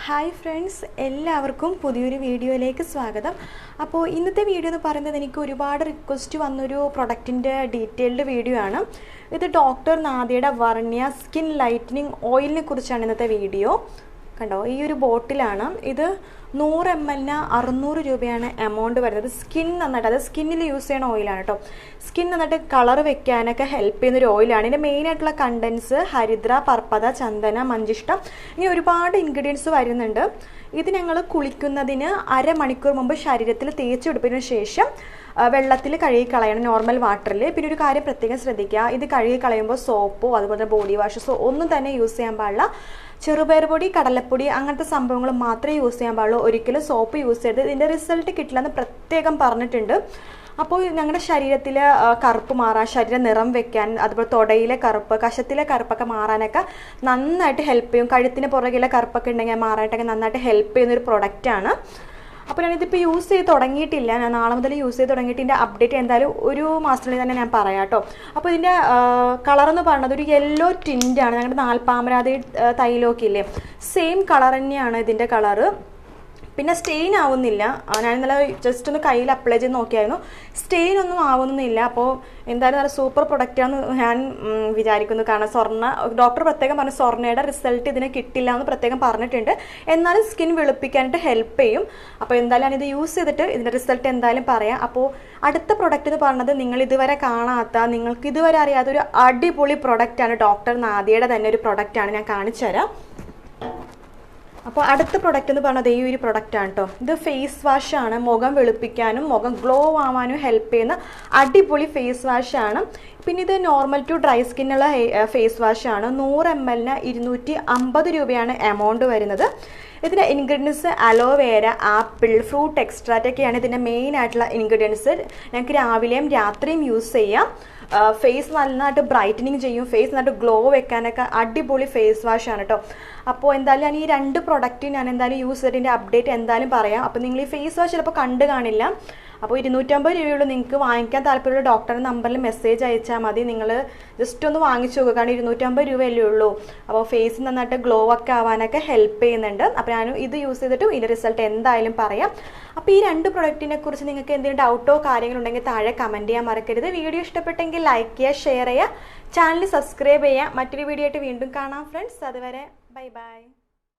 Hi friends, എല്ലാവർക്കും പുതിയൊരു വീഡിയോയിലേക്ക് സ്വാഗതം. അപ്പോൾ ഇന്നത്തെ വീഡിയോ എന്ന് പറയുന്നത് എനിക്ക് ഒരുപാട് റിക്വസ്റ്റ് വന്നൊരു പ്രൊഡക്റ്റിൻ്റെ ഡീറ്റെയിൽഡ് വീഡിയോ ആണ്. ഇത് ഡോക്ടർ നാദിയുടെ വർണ്യ സ്കിൻ ലൈറ്റനിങ് ഓയിലിനെ കുറിച്ചാണ് ഇന്നത്തെ വീഡിയോ. കണ്ടോ, ഈ ഒരു ബോട്ടിലാണ്. ഇത് 100 ml 600 രൂപയാണ് എമൗണ്ട് വരുന്നത്. സ്കിൻ നന്നായിട്ട്, അത് സ്കിന്നിൽ യൂസ് ചെയ്യുന്ന ഓയിലാണ് കേട്ടോ. സ്കിൻ നന്നായിട്ട് കളർ വെക്കാനൊക്കെ ഹെൽപ്പ് ചെയ്യുന്നൊരു ഓയിലാണ്. ഇതിൻ്റെ മെയിനായിട്ടുള്ള കണ്ടൻസ് ഹരിദ്ര, പർപ്പത, ചന്ദന, മഞ്ചിഷ്ടം, ഇനി ഒരുപാട് ഇൻഗ്രീഡിയൻസ് വരുന്നുണ്ട്. ഇത് ഞങ്ങൾ കുളിക്കുന്നതിന് അരമണിക്കൂർ മുമ്പ് ശരീരത്തിൽ തേച്ച് പിടിപ്പിച്ചതിന് ശേഷം വെള്ളത്തിൽ കഴുകി കളയണം, നോർമൽ വാട്ടറിൽ. പിന്നെ ഒരു കാര്യം പ്രത്യേകം ശ്രദ്ധിക്കുക, ഇത് കഴുകി കളയുമ്പോൾ സോപ്പോ അതുപോലെ ബോഡി വാഷസോ ഒന്നും തന്നെ യൂസ് ചെയ്യാൻ പാടില്ല. ചെറുപയർ പൊടി, കടലപ്പൊടി അങ്ങനത്തെ സംഭവങ്ങൾ മാത്രമേ യൂസ് ചെയ്യാൻ പാടുള്ളൂ. ഒരിക്കലും സോപ്പ് യൂസ് ചെയ്ത് ഇതിൻ്റെ റിസൾട്ട് കിട്ടില്ല എന്ന് പ്രത്യേകം പറഞ്ഞിട്ടുണ്ട്. അപ്പോൾ ഞങ്ങളുടെ ശരീരത്തിൽ കറുപ്പ് മാറാൻ, ശരീര നിറം വെക്കാൻ, അതുപോലെ തൊടയിലെ കറുപ്പ്, കശത്തിലെ കറുപ്പൊക്കെ മാറാനൊക്കെ നന്നായിട്ട് ഹെൽപ്പ് ചെയ്യും. കഴുത്തിന് പുറകിലെ കറുപ്പൊക്കെ ഉണ്ടെങ്കിൽ മാറാനായിട്ടൊക്കെ നന്നായിട്ട് ഹെൽപ്പ് ചെയ്യുന്നൊരു പ്രൊഡക്റ്റാണ്. അപ്പോൾ ഞാനിതിപ്പോൾ യൂസ് ചെയ്ത് തുടങ്ങിയിട്ടില്ല. ഞാൻ നാളെ മുതൽ യൂസ് ചെയ്ത് തുടങ്ങിയിട്ട് ഇതിൻ്റെ അപ്ഡേറ്റ് എന്തായാലും ഒരു മാസത്തിനുള്ളിൽ തന്നെ ഞാൻ പറയാം കേട്ടോ. അപ്പോൾ ഇതിൻ്റെ കളറെന്ന് പറയുന്നത് ഒരു യെല്ലോ ടിൻ്റാണ്. ഞങ്ങളുടെ നാൽപ്പാമരാതി തൈലമൊക്കെ ഇല്ലേ, സെയിം കളർ തന്നെയാണ് ഇതിൻ്റെ കളറ്. പിന്നെ സ്റ്റെയിൻ ആവുന്നില്ല. ഞാൻ ഇന്നലെ ജസ്റ്റ് ഒന്ന് കയ്യിൽ അപ്ലൈ ചെയ്ത് നോക്കിയായിരുന്നു, സ്റ്റെയിൻ ഒന്നും ആവുന്നില്ല. അപ്പോൾ എന്തായാലും നല്ല സൂപ്പർ പ്രൊഡക്റ്റാണെന്ന് ഞാൻ വിചാരിക്കുന്നു. കാരണം ഡോക്ടർ പ്രത്യേകം പറഞ്ഞു സ്വർണ്ണയുടെ റിസൾട്ട് ഇതിന് കിട്ടില്ല എന്ന് പ്രത്യേകം പറഞ്ഞിട്ടുണ്ട്. എന്നാലും സ്കിൻ വെളുപ്പിക്കാനായിട്ട് ഹെൽപ്പ് ചെയ്യും. അപ്പോൾ എന്തായാലും ഞാനിത് യൂസ് ചെയ്തിട്ട് ഇതിൻ്റെ റിസൾട്ട് എന്തായാലും പറയാം. അപ്പോൾ അടുത്ത പ്രൊഡക്റ്റ് എന്ന് പറയുന്നത് നിങ്ങൾ ഇതുവരെ കാണാത്ത, നിങ്ങൾക്ക് ഇതുവരെ അറിയാത്ത ഒരു അടിപൊളി പ്രൊഡക്റ്റാണ്. ഡോക്ടർ നാദിയുടെ തന്നെ ഒരു പ്രൊഡക്റ്റാണ്, ഞാൻ കാണിച്ചു തരാം. അപ്പോൾ അടുത്ത പ്രൊഡക്റ്റ് എന്ന് പറഞ്ഞത് ഈ ഒരു പ്രൊഡക്റ്റാണ് കേട്ടോ. ഇത് ഫേസ് വാഷാണ്. മുഖം വെളുപ്പിക്കാനും മുഖം ഗ്ലോ ആവാനും ഹെൽപ്പ് ചെയ്യുന്ന അടിപൊളി ഫേസ് വാഷാണ്. പിന്നെ ഇത് നോർമൽ ടു ഡ്രൈ സ്കിന്നുള്ള ഫേസ് വാഷാണ്. 100 ml 250 രൂപയാണ് എമൗണ്ട് വരുന്നത്. ഇതിൻ്റെ ingredients aloe vera, apple, fruit extract ഒക്കെയാണ് ഇതിൻ്റെ മെയിൻ ആയിട്ടുള്ള ഇൻഗ്രീഡിയൻസ്. ഞങ്ങൾക്ക് രാവിലെയും രാത്രിയും യൂസ് ചെയ്യാം. ഫേസ് നന്നായിട്ട് ബ്രൈറ്റനിങ് ചെയ്യും, ഫേസ് നന്നായിട്ട് ഗ്ലോ വെക്കാനൊക്കെ അടിപൊളി ഫേസ് വാഷാണ് കേട്ടോ. അപ്പോൾ എന്തായാലും ഞാൻ ഈ രണ്ട് പ്രൊഡക്റ്റ് ഞാൻ എന്തായാലും യൂസ് ചെയ്തതിൻ്റെ അപ്ഡേറ്റ് എന്തായാലും പറയാം. അപ്പോൾ നിങ്ങൾ ഈ ഫേസ് വാഷ് ചിലപ്പോൾ കണ്ടു കാണില്ല. അപ്പോൾ 250 രൂപയുള്ളൂ. നിങ്ങൾക്ക് വാങ്ങിക്കാൻ താല്പര്യമുള്ള ഡോക്ടറുടെ നമ്പറിൽ മെസ്സേജ് അയച്ചാൽ മതി. നിങ്ങൾ ജസ്റ്റ് ഒന്ന് വാങ്ങിച്ചു നോക്കുക, കാരണം 250 രൂപയല്ലേ ഉള്ളൂ. അപ്പോൾ ഫേസ് നന്നായിട്ട് ഗ്ലോ ഒക്കെ ആവാനൊക്കെ ഹെൽപ്പ് ചെയ്യുന്നുണ്ട്. അപ്പോൾ ഞാൻ ഇത് യൂസ് ചെയ്തിട്ട് ഇതിൻ്റെ റിസൾട്ട് എന്തായാലും പറയാം. അപ്പോൾ ഈ രണ്ട് പ്രൊഡക്റ്റിനെ കുറിച്ച് നിങ്ങൾക്ക് എന്തെങ്കിലും ഡൗട്ടോ കാര്യങ്ങളുണ്ടെങ്കിൽ താഴെ കമൻറ്റ് ചെയ്യാൻ മറക്കരുത്. വീഡിയോ ഇഷ്ടപ്പെട്ടെങ്കിൽ ലൈക്ക് ചെയ്യുക, ഷെയർ ചെയ്യുക, ചാനൽ സബ്സ്ക്രൈബ് ചെയ്യുക. മറ്റൊരു വീഡിയോ ആയിട്ട് വീണ്ടും കാണാം ഫ്രണ്ട്സ്. അതുവരെ ബൈ ബൈ.